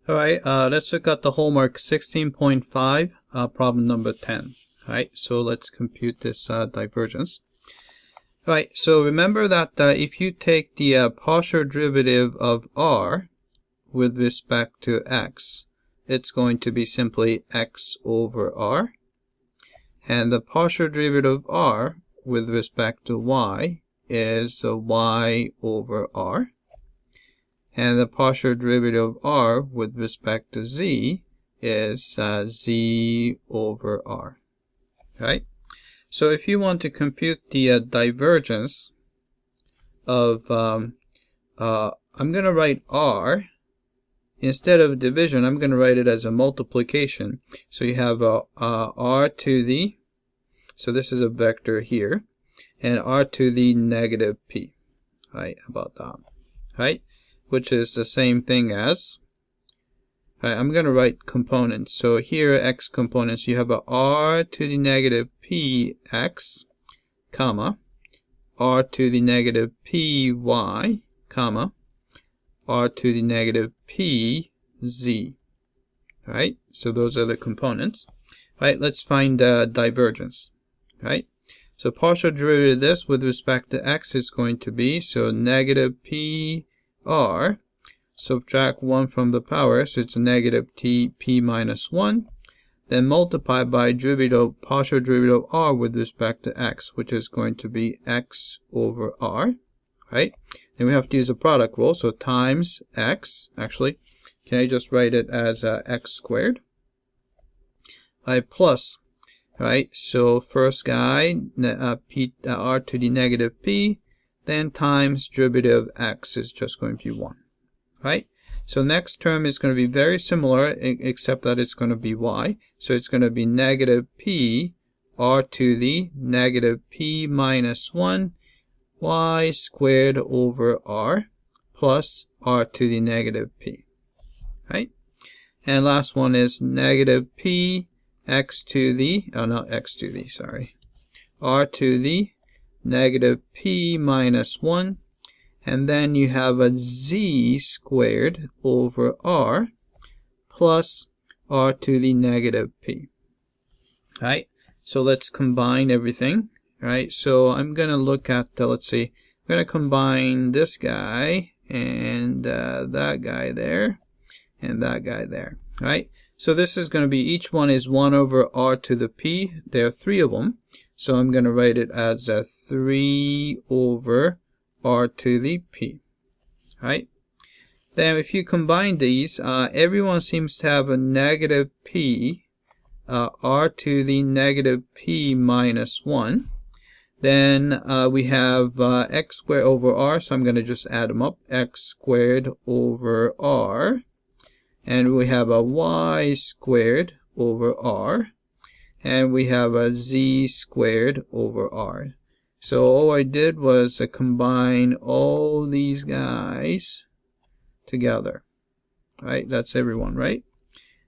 Alright, let's look at the homework 16.5, problem number 10. Alright, so let's compute this divergence. Alright, so remember that if you take the partial derivative of r with respect to x, it's going to be simply x over r. And the partial derivative of r with respect to y is y over r. And the partial derivative of r with respect to z is z over r. Right? So if you want to compute the divergence of, I'm going to write r. Instead of division, I'm going to write it as a multiplication. So you have r to the, so this is a vector here, and r to the negative p. Right? About that. Right? Which is the same thing as, I'm going to write components. So here, x components, you have a r to the negative p x, comma, r to the negative p y, comma, r to the negative p z. Right? So those are the components. Right? Let's find divergence. Right? So partial derivative of this with respect to x is going to be, so negative p r, subtract 1 from the power, so it's a negative p minus 1, then multiply by derivative, partial derivative of r with respect to x, which is going to be x over r, right? Then we have to use a product rule, so times x, actually, can I just write it as x squared, right, plus, right, so first guy, r to the negative p, then times derivative of x is just going to be 1. Right? So next term is going to be very similar, except that it's going to be y. So it's going to be negative p r to the negative p minus 1 y squared over r plus r to the negative p. Right? And last one is negative p x to the, r to the negative p minus 1, and then you have a z squared over r plus r to the negative p. Right? So let's combine everything. Right? So I'm going to look at, let's see, I'm going to combine this guy and that guy there and that guy there. Right? So this is going to be, each one is 1 over r to the p. There are 3 of them. So I'm going to write it as a 3 over r to the p. Right? Then if you combine these, everyone seems to have a negative p, r to the negative p minus 1. Then we have x squared over r, so I'm going to just add them up. X squared over r. And we have a y squared over r. And we have a z squared over r. So all I did was combine all these guys together. Right? That's everyone, right?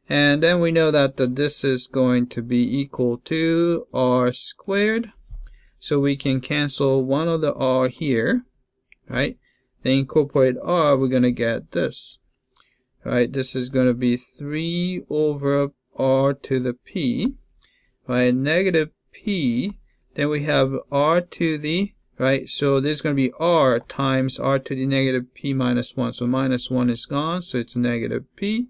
And then we know that this is going to be equal to r squared. So we can cancel one of the r here. Right? Then incorporate r, we're going to get this. Right? This is going to be 3 over r to the p. Right, negative p, then we have r to the, right, so there's going to be r times r to the negative p minus 1. So minus 1 is gone, so it's negative p,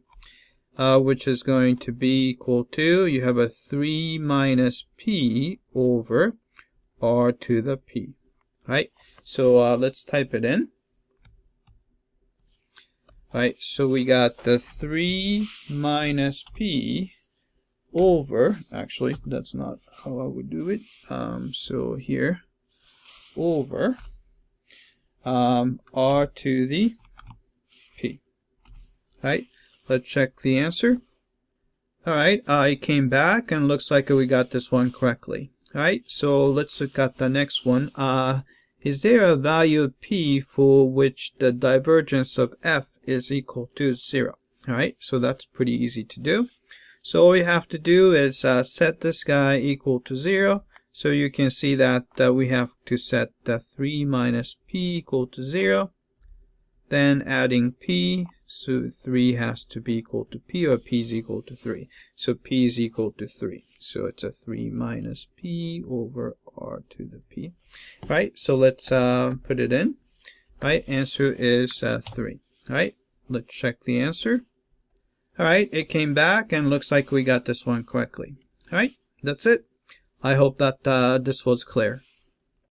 which is going to be equal to, you have a 3 minus p over r to the p. Right, so let's type it in. Right, so we got the 3 minus p over, actually, that's not how I would do it. So here, over r to the p. Right? Let's check the answer. Alright, I came back and looks like we got this one correctly. Alright, so let's look at the next one. Is there a value of p for which the divergence of f is equal to 0? Alright, so that's pretty easy to do. So all we have to do is set this guy equal to 0. So you can see that we have to set the 3 minus p equal to 0. Then adding p, So 3 has to be equal to p, or p is equal to 3. So p is equal to 3. So it's a 3 minus p over r to the p. Right, so let's put it in. Right, answer is 3. Right, let's check the answer. Alright, it came back and looks like we got this one correctly. Alright, that's it. I hope that this was clear.